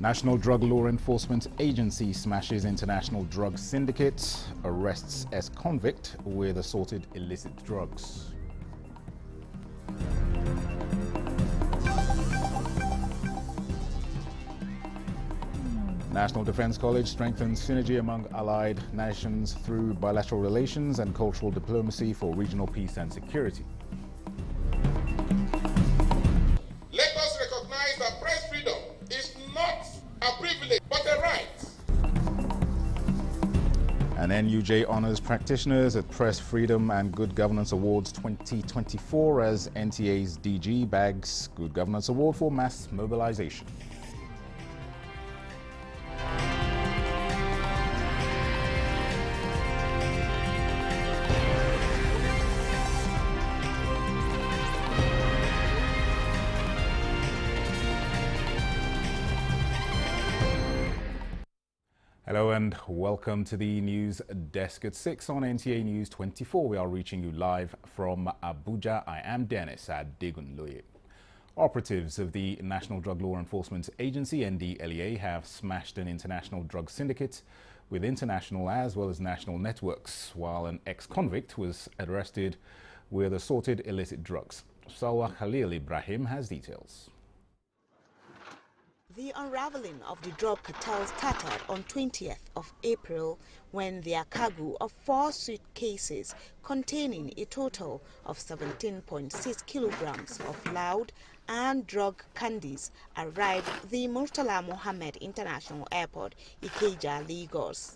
National Drug Law Enforcement Agency smashes international drug syndicate, arrests ex-convict with assorted illicit drugs. National Defense College strengthens synergy among allied nations through bilateral relations and cultural diplomacy for regional peace and security. Let us recognize that press freedom is not a privilege, but a right. And NUJ honors practitioners at Press Freedom and Good Governance Awards 2024 as NTA's DG bags Good Governance Award for mass mobilization. Hello and welcome to the news desk at 6 on NTA News 24. We are reaching you live from Abuja. I am Dennis Adegunloye. Operatives of the National Drug Law Enforcement Agency, NDLEA, have smashed an international drug syndicate with international as well as national networks, while an ex-convict was arrested with assorted illicit drugs. Salwa Khalil Ibrahim has details. The unraveling of the drug cartel started on 20th of April when their cargo of 4 suitcases containing a total of 17.6 kilograms of loud and drug candies arrived at the Murtala Mohammed International Airport, Ikeja, Lagos.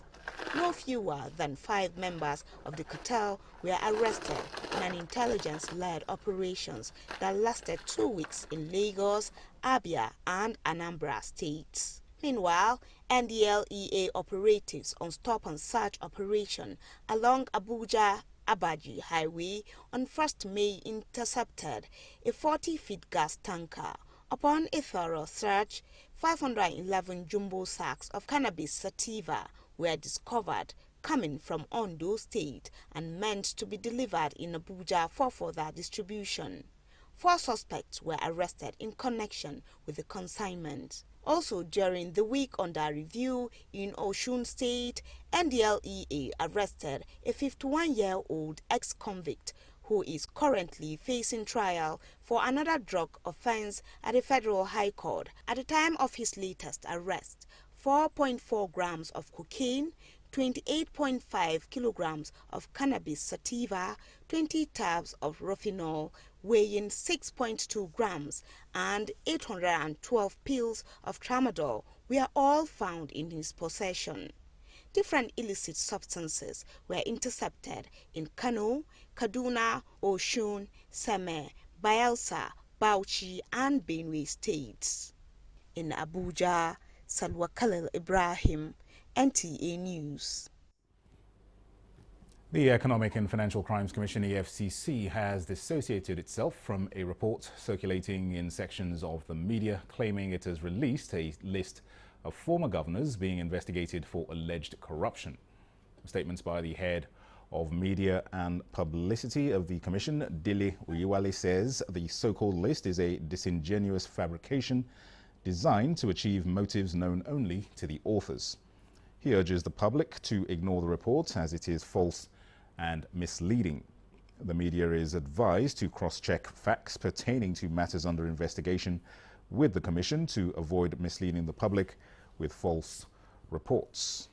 No fewer than 5 members of the cartel were arrested in an intelligence-led operations that lasted 2 weeks in Lagos, Abia and Anambra states. Meanwhile, NDLEA operatives on stop-and-search operation along Abuja-Abaji Highway on 1st May intercepted a 40-feet gas tanker. Upon a thorough search, 511 jumbo sacks of cannabis sativa were discovered coming from Ondo State and meant to be delivered in Abuja for further distribution. 4 suspects were arrested in connection with the consignment. Also during the week under review in Osun State, NDLEA arrested a 51-year-old ex-convict who is currently facing trial for another drug offense at the Federal High Court. At the time of his latest arrest, 4.4 grams of cocaine, 28.5 kilograms of cannabis sativa, 20 tabs of Rofinol weighing 6.2 grams, and 812 pills of tramadol were all found in his possession. Different illicit substances were intercepted in Kano, Kaduna, Osun, Seme, Bayelsa, Bauchi and Benue states. In Abuja, Salwa Khalil Ibrahim, NTA News. The Economic and Financial Crimes Commission, EFCC, has dissociated itself from a report circulating in sections of the media claiming it has released a list of former governors being investigated for alleged corruption. Statements by the head of media and publicity of the commission, Dele Oyewale, says the so-called list is a disingenuous fabrication designed to achieve motives known only to the authors. He urges the public to ignore the report as it is false and misleading. The media is advised to cross-check facts pertaining to matters under investigation with the Commission to avoid misleading the public with false reports.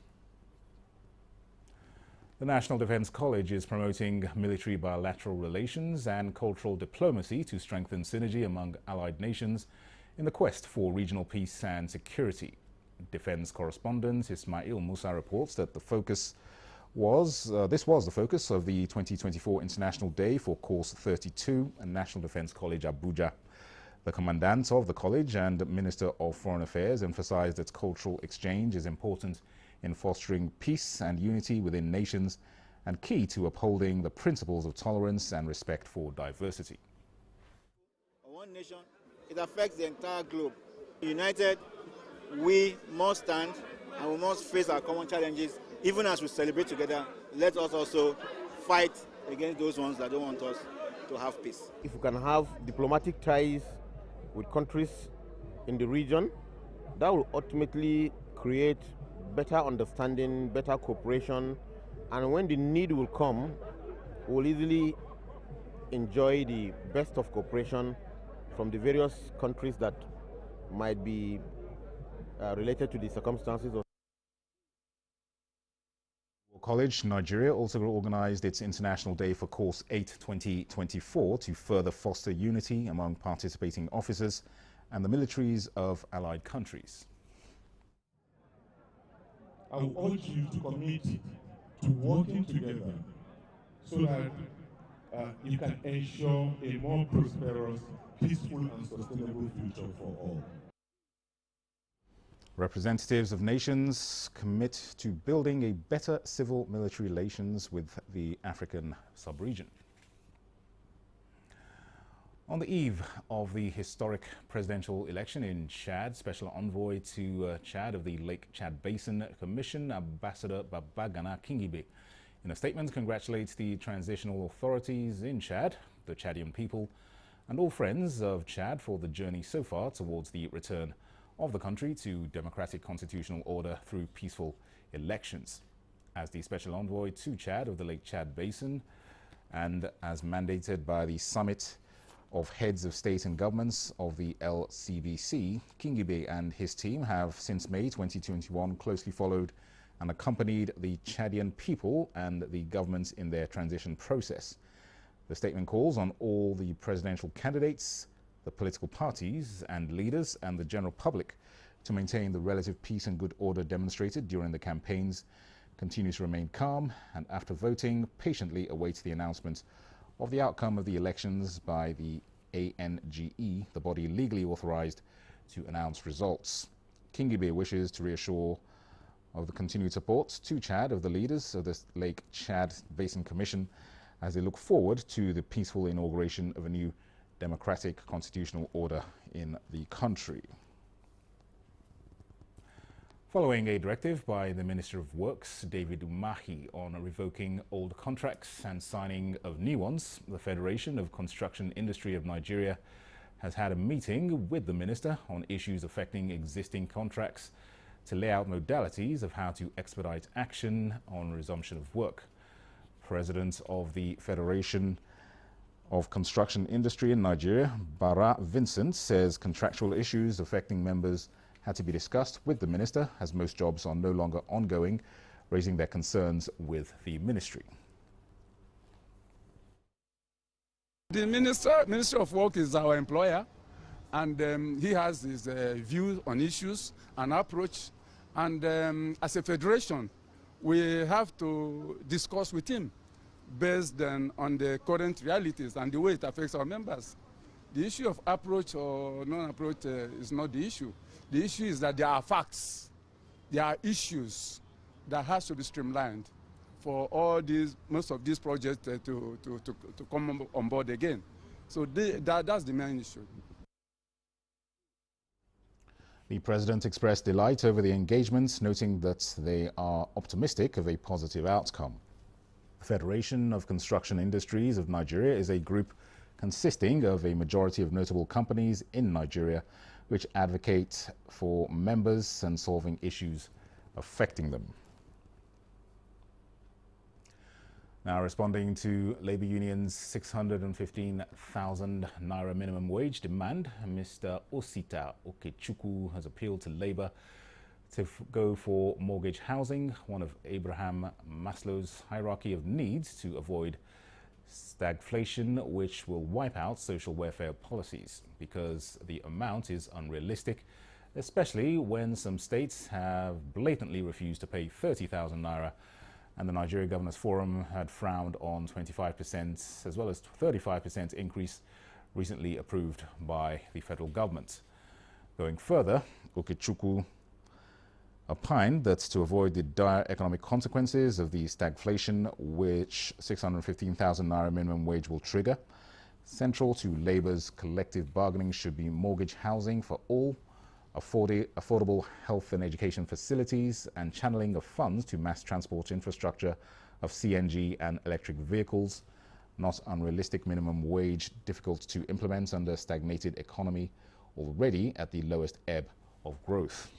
The National Defense College is promoting military bilateral relations and cultural diplomacy to strengthen synergy among allied nations in the quest for regional peace and security. Defense correspondent Ismail Musa reports that this was the focus of the 2024 International Day for Course 32 at National Defense College, Abuja. The commandant of the college and Minister of Foreign Affairs emphasized that cultural exchange is important in fostering peace and unity within nations and key to upholding the principles of tolerance and respect for diversity. One nation, it affects the entire globe. United, we must stand and we must face our common challenges. Even as we celebrate together, let us also fight against those ones that don't want us to have peace. If we can have diplomatic ties with countries in the region, That will ultimately create better understanding, better cooperation, and when the need will come, we'll easily enjoy the best of cooperation from the various countries that might be related to the circumstances of College, Nigeria also organized its International Day for Course 8 2024 to further foster unity among participating officers and the militaries of allied countries. I will urge you to commit to working together so that you can ensure a more prosperous, peaceful and sustainable future for all. Representatives of nations commit to building a better civil-military relations with the African sub-region. On the eve of the historic presidential election in Chad, Special Envoy to Chad of the Lake Chad Basin Commission, Ambassador Babagana Kingibe, in a statement congratulates the transitional authorities in Chad, the Chadian people, and all friends of Chad for the journey so far towards the return of the country to democratic constitutional order through peaceful elections. As the Special Envoy to Chad of the Lake Chad Basin, and as mandated by the Summit of Heads of State and Governments of the LCBC, Kingibe and his team have since May 2021 closely followed and accompanied the Chadian people and the governments in their transition process. The statement calls on all the presidential candidates, the political parties and leaders and the general public to maintain the relative peace and good order demonstrated during the campaigns, continue to remain calm, and after voting, patiently await the announcement of the outcome of the elections by the ANGE, the body legally authorized to announce results. Kingibe wishes to reassure of the continued support to Chad of the leaders of the Lake Chad Basin Commission as they look forward to the peaceful inauguration of a new democratic constitutional order in the country. Following a directive by the Minister of Works, David Umahi, on revoking old contracts and signing of new ones, the Federation of Construction Industry of Nigeria has had a meeting with the minister on issues affecting existing contracts to lay out modalities of how to expedite action on resumption of work. President of the Federation of Construction Industry in Nigeria, Bara Vincent, says contractual issues affecting members had to be discussed with the minister as most jobs are no longer ongoing, raising their concerns with the ministry. The Minister of Work is our employer, and he has his views on issues and approach. And as a federation, we have to discuss with him based on the current realities and the way it affects our members. The issue of approach or non-approach is not the issue. The issue is that there are facts, there are issues that has to be streamlined for all these, most of these projects to come on board again. So that's the main issue. The president expressed delight over the engagements, noting that they are optimistic of a positive outcome. The Federation of Construction Industries of Nigeria is a group consisting of a majority of notable companies in Nigeria which advocate for members and solving issues affecting them. Now, responding to Labour Union's 615,000 naira minimum wage demand, Mr. Osita Okechukwu has appealed to Labour to go for mortgage housing, one of Abraham Maslow's hierarchy of needs, to avoid stagflation, which will wipe out social welfare policies, because the amount is unrealistic, especially when some states have blatantly refused to pay 30,000 naira, and the Nigeria Governors Forum had frowned on 25% as well as 35% increase recently approved by the federal government. Going further, Okechukwu opined that to avoid the dire economic consequences of the stagflation which 615,000 naira minimum wage will trigger, central to Labour's collective bargaining should be mortgage housing for all, affordable health and education facilities, and channeling of funds to mass transport infrastructure of CNG and electric vehicles. Not unrealistic minimum wage, difficult to implement under a stagnated economy already at the lowest ebb of growth.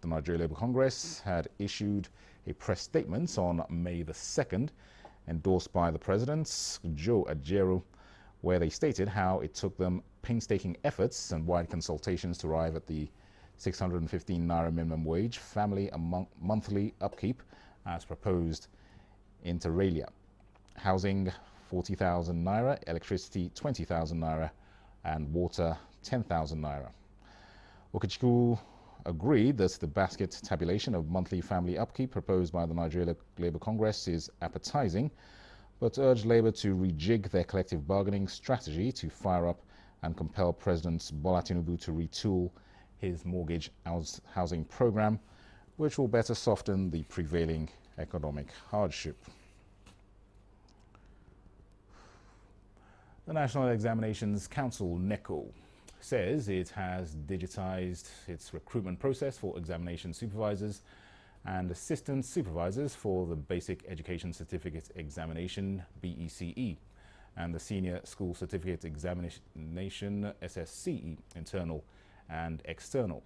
The Nigeria Labour Congress had issued a press statement on May the 2nd, endorsed by the President, Joe Ajaero, where they stated how it took them painstaking efforts and wide consultations to arrive at the 615 naira minimum wage, family monthly upkeep as proposed inter alia, housing 40,000 naira, electricity 20,000 naira, and water 10,000 naira. Okechukwu agreed that the basket tabulation of monthly family upkeep proposed by the Nigeria Labour Congress is appetizing, but urged Labour to rejig their collective bargaining strategy to fire up and compel President Bola Tinubu to retool his mortgage housing program, which will better soften the prevailing economic hardship. The National Examinations Council, NECO, says it has digitized its recruitment process for examination supervisors and assistant supervisors for the Basic Education Certificate Examination, BECE, and the Senior School Certificate Examination, SSCE, internal and external.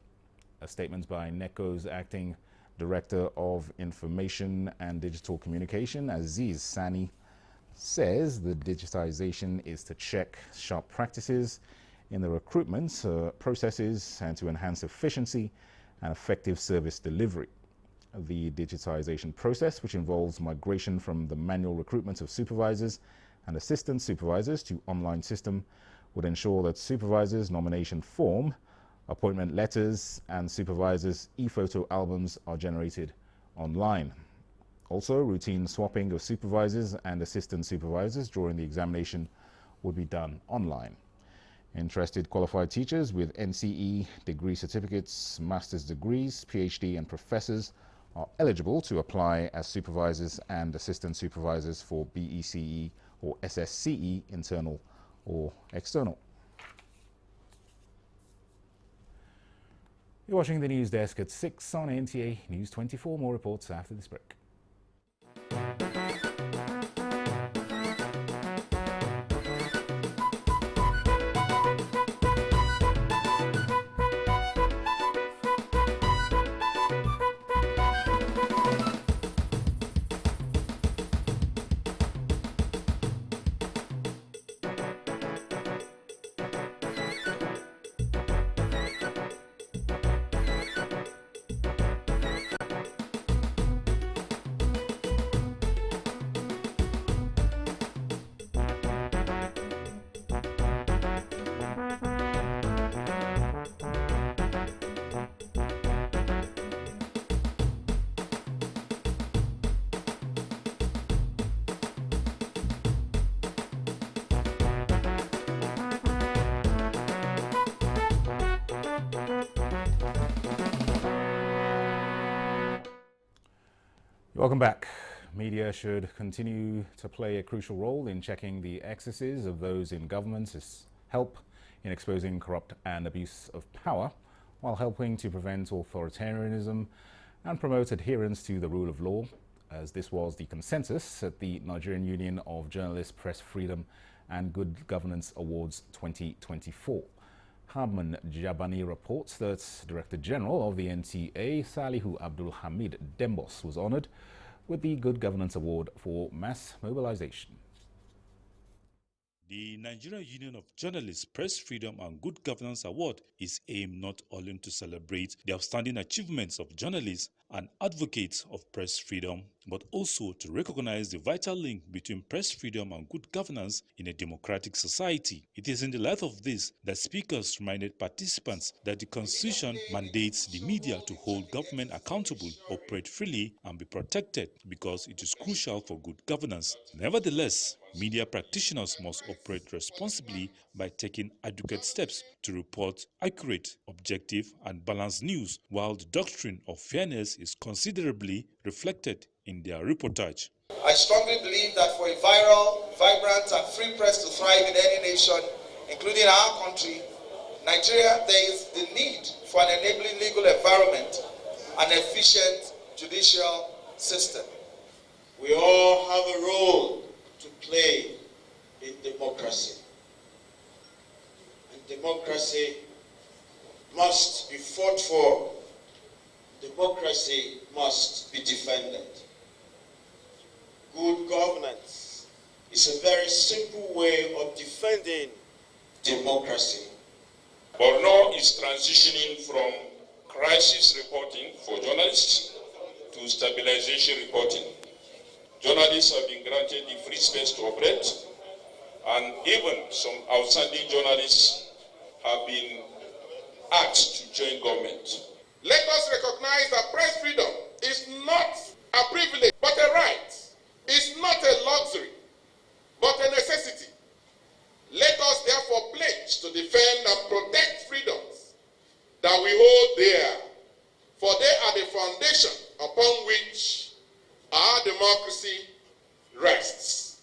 A statement by NECO's acting Director of Information and Digital Communication, Aziz Sani, says the digitization is to check sharp practices in the recruitment processes and to enhance efficiency and effective service delivery. The digitization process, which involves migration from the manual recruitment of supervisors and assistant supervisors to online system, would ensure that supervisors' nomination form, appointment letters, and supervisors' e-photo albums are generated online. Also, routine swapping of supervisors and assistant supervisors during the examination would be done online. Interested qualified teachers with NCE degree certificates, master's degrees, PhD, and professors are eligible to apply as supervisors and assistant supervisors for BECE or SSCE, internal or external. You're watching the news desk at 6 on NTA News 24. More reports after this break. Welcome back. Media should continue to play a crucial role in checking the excesses of those in government to help in exposing corrupt and abuse of power, while helping to prevent authoritarianism and promote adherence to the rule of law, as this was the consensus at the Nigerian Union of Journalists, Press Freedom and Good Governance Awards 2024. Harman Jabani reports that Director General of the NTA, Salihu Abdul Hamid Dembos, was honored with the Good Governance Award for Mass Mobilization. The Nigerian Union of Journalists, Press Freedom and Good Governance Award is aimed not only to celebrate the outstanding achievements of journalists and advocates of press freedom, but also to recognize the vital link between press freedom and good governance in a democratic society. It is in the light of this that speakers reminded participants that the Constitution mandates the media to hold government accountable, operate freely, and be protected because it is crucial for good governance. Nevertheless, media practitioners must operate responsibly by taking adequate steps to report accurate, objective, and balanced news, while the doctrine of fairness is considerably reflected in their reportage. I strongly believe that for a viral, vibrant, and free press to thrive in any nation, including our country, Nigeria, there is the need for an enabling legal environment and efficient judicial system. We all have a role to play in democracy. And democracy must be fought for must be defended. Good governance is a very simple way of defending democracy. Borno is transitioning from crisis reporting for journalists to stabilization reporting. Journalists have been granted the free space to operate, and even some outstanding journalists have been asked to join government. Let us recognize that press freedom is not a privilege, but a right. It's not a luxury, but a necessity. Let us therefore pledge to defend and protect freedoms that we hold dear, for they are the foundation upon which our democracy rests.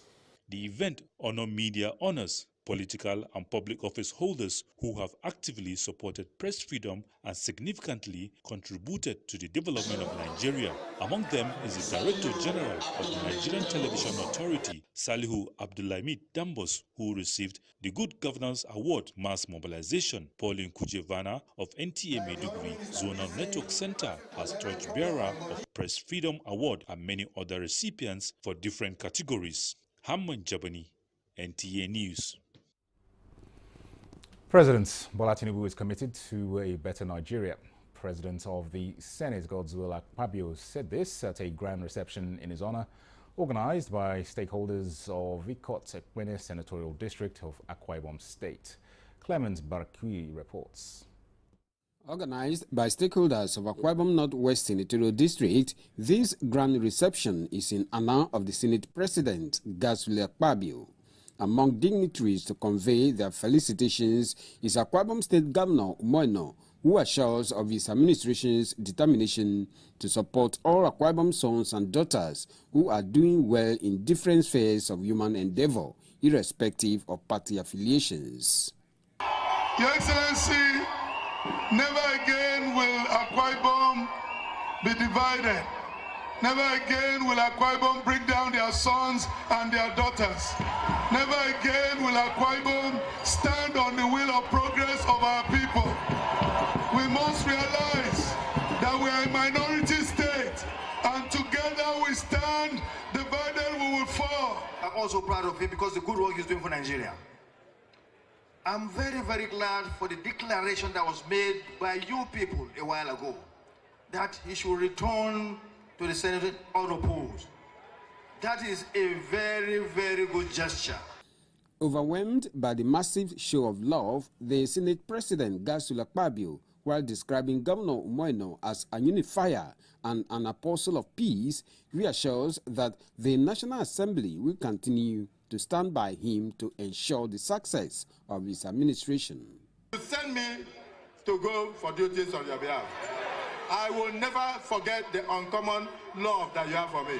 The event honored media honors political and public office holders who have actively supported press freedom and significantly contributed to the development of Nigeria. Among them is the Director General of the Nigerian Television Authority, Salihu Abdulhamid Dambos, who received the Good Governance Award Mass Mobilization. Pauline Kujevana of NTA Maiduguri Zonal Network Center as Torchbearer of Press Freedom Award, and many other recipients for different categories. Hamman Jabani, NTA News. President Bola Tinubu is committed to a better Nigeria. President of the Senate, Godswill Akpabio, said this at a grand reception in his honor, organized by stakeholders of Ikot Ekwene Senatorial District of Akwa Ibom State. Clement Barakui reports. Organized by stakeholders of Akwa Ibom Northwest Senatorial District, this grand reception is in honor of the Senate President, Godswill Akpabio. Among dignitaries to convey their felicitations is Akwa Ibom State Governor Umoino, who assures of his administration's determination to support all Akwa Ibom sons and daughters who are doing well in different spheres of human endeavor, irrespective of party affiliations. Your Excellency, never again will Akwa Ibom be divided. Never again will Akwa Ibom bring down their sons and their daughters. Never again will Akwa Ibom stand on the wheel of progress of our people. We must realize that we are a minority state, and together we stand, divided we will fall. I'm also proud of him because the good work he's doing for Nigeria. I'm very, very glad for the declaration that was made by you people a while ago, that he should return to the Senate unopposed. That is a very, very good gesture. Overwhelmed by the massive show of love, the Senate President Godswill Akpabio, while describing Governor Umoino as a unifier and an apostle of peace, reassures that the National Assembly will continue to stand by him to ensure the success of his administration. You send me to go for duties on your behalf. I will never forget the uncommon love that you have for me.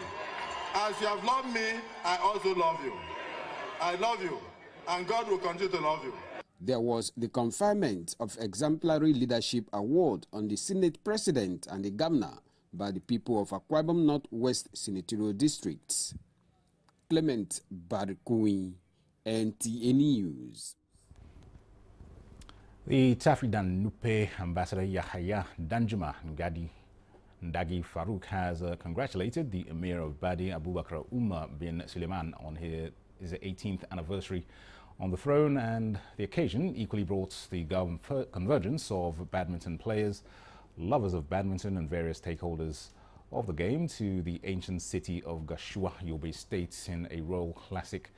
As you have loved me, I also love you. I love you, and God will continue to love you. There was the conferment of Exemplary Leadership Award on the Senate President and the Governor by the people of Akwa Ibom Northwest Senatorial District. Clement Barikui, NTA News. The Tafridan Nupe Ambassador Yahaya Danjuma Ndagi Farouk has congratulated the Emir of Badi Abubakar Umar bin Suleiman on his 18th anniversary on the throne, and the occasion equally brought the convergence of badminton players, lovers of badminton and various stakeholders of the game to the ancient city of Gashua, Yobe State, in a Royal Classic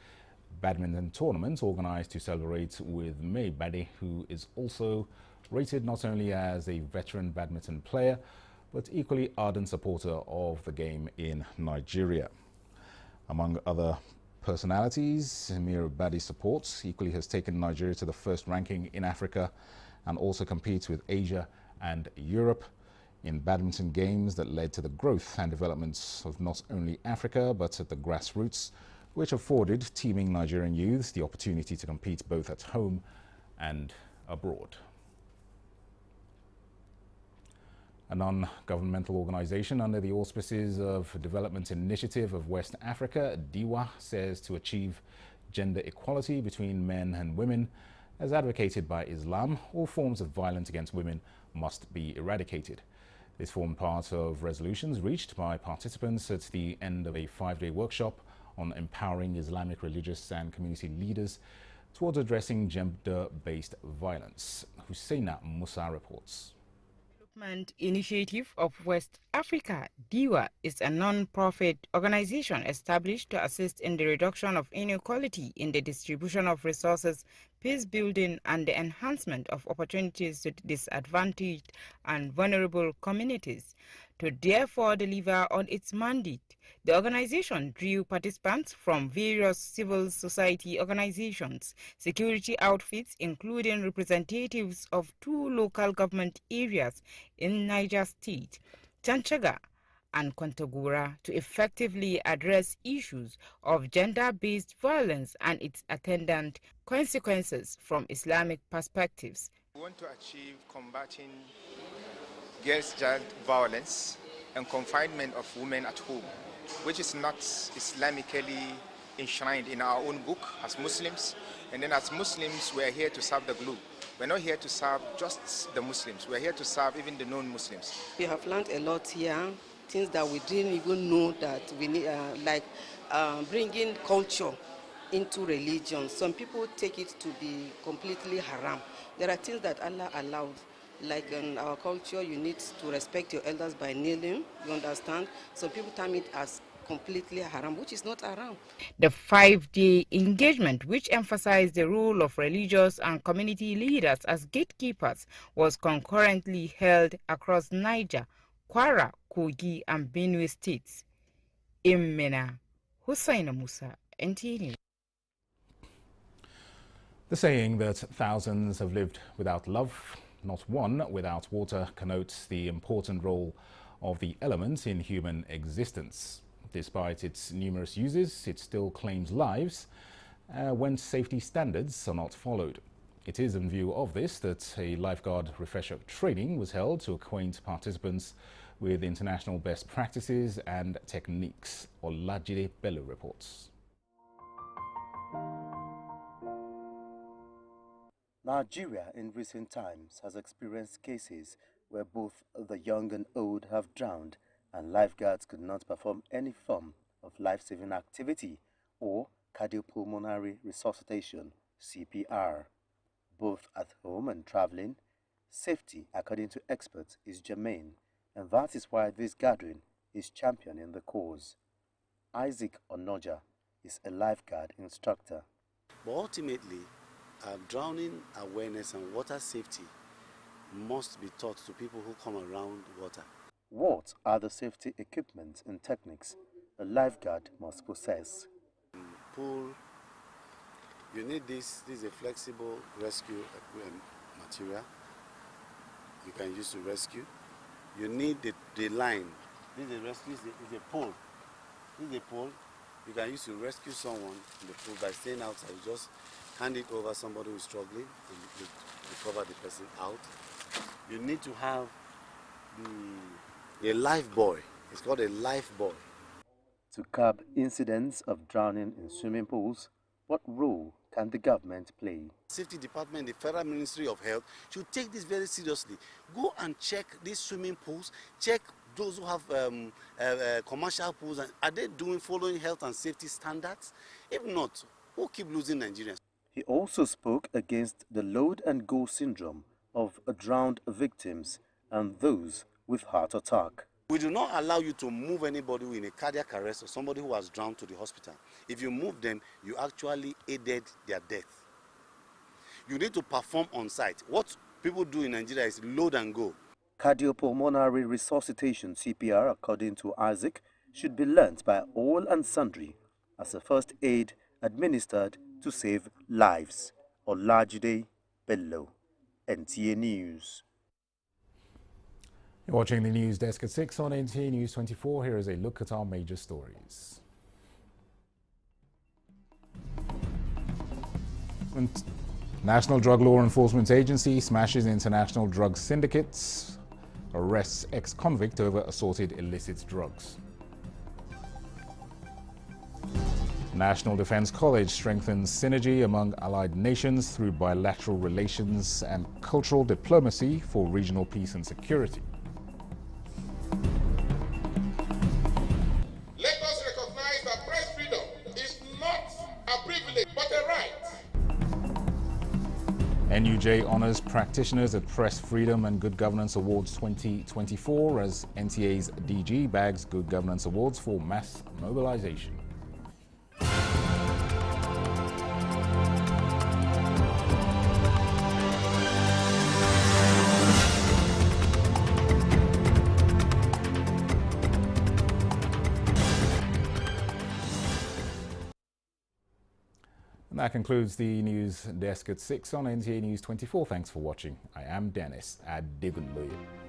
badminton tournament organized to celebrate with May Bade, who is also rated not only as a veteran badminton player, but equally ardent supporter of the game in Nigeria. Among other personalities, Emir Badi supports equally has taken Nigeria to the first ranking in Africa and also competes with Asia and Europe in badminton games that led to the growth and development of not only Africa but at the grassroots, which afforded teeming Nigerian youths the opportunity to compete both at home and abroad. A non-governmental organization under the auspices of Development Initiative of West Africa, DIWA, says to achieve gender equality between men and women, as advocated by Islam, all forms of violence against women must be eradicated. This formed part of resolutions reached by participants at the end of a 5-day workshop on empowering Islamic religious and community leaders towards addressing gender-based violence. Husseina Musa reports. Development Initiative of West Africa, DIWA, is a non-profit organization established to assist in the reduction of inequality in the distribution of resources, peace building, and the enhancement of opportunities to disadvantaged and vulnerable communities. To therefore deliver on its mandate, the organization drew participants from various civil society organizations, security outfits, including representatives of 2 local government areas in Niger State, Chanchaga and Kontagora, to effectively address issues of gender-based violence and its attendant consequences from Islamic perspectives. We want to achieve combating girls-child violence and confinement of women at home, which is not Islamically enshrined in our own book as Muslims. And then as Muslims, we are here to serve the globe. We're not here to serve just the Muslims. We're here to serve even the non-Muslims. We have learned a lot here, things that we didn't even know that we need, like bringing culture into religion. Some people take it to be completely haram. There are things that Allah allowed. Like in our culture, you need to respect your elders by kneeling, you understand? Some people term it as completely haram, which is not haram. The 5-day engagement, which emphasized the role of religious and community leaders as gatekeepers, was concurrently held across Niger, Kwara, Kogi, and Benue states. In Minna, Husseina Musa, NTA News. The saying that thousands have lived without love, not one without water, connotes the important role of the element in human existence. Despite its numerous uses, it still claims lives when safety standards are not followed. It is in view of this that a lifeguard refresher training was held to acquaint participants with international best practices and techniques. Olajide Bello reports. Nigeria in recent times has experienced cases where both the young and old have drowned and lifeguards could not perform any form of life-saving activity or cardiopulmonary resuscitation, CPR. Both at home and traveling, safety, according to experts, is germane, and that is why this gathering is championing the cause. Isaac Onoja is a lifeguard instructor. But ultimately, drowning awareness and water safety must be taught to people who come around water. What are the safety equipment and techniques a lifeguard must possess? Pool, you need this. This is a flexible rescue material you can use to rescue. You need the line. This is a rescue, is a pole. This is a pole you can use to rescue someone in the pool by staying outside. You just hand it over somebody who is struggling and you recover the person out. You need to have a life buoy. It's called a life buoy. To curb incidents of drowning in swimming pools, what role can the government play? Safety Department, the Federal Ministry of Health should take this very seriously. Go and check these swimming pools, check those who have commercial pools, and are they following health and safety standards? If not, we'll keep losing Nigerians. He also spoke against the load and go syndrome of drowned victims and those with heart attack. We do not allow you to move anybody in a cardiac arrest or somebody who has drowned to the hospital. If you move them, you actually aided their death. You need to perform on site. What people do in Nigeria is load and go. Cardiopulmonary resuscitation, CPR, according to Isaac, should be learnt by all and sundry as a first aid administered to save lives. Olajide Bello, NTA News. You're watching the news desk at 6 on NTA News24. Here is a look at our major stories. National Drug Law Enforcement Agency smashes international drug syndicates, arrests ex-convict over assorted illicit drugs. National Defense College strengthens synergy among allied nations through bilateral relations and cultural diplomacy for regional peace and security. NUJ honors practitioners at Press Freedom and Good Governance Awards 2024 as NTA's DG bags Good Governance Awards for mass mobilization. And that concludes the news desk at 6 on NTA News 24. Thanks for watching. I am Dennis Adigunloye.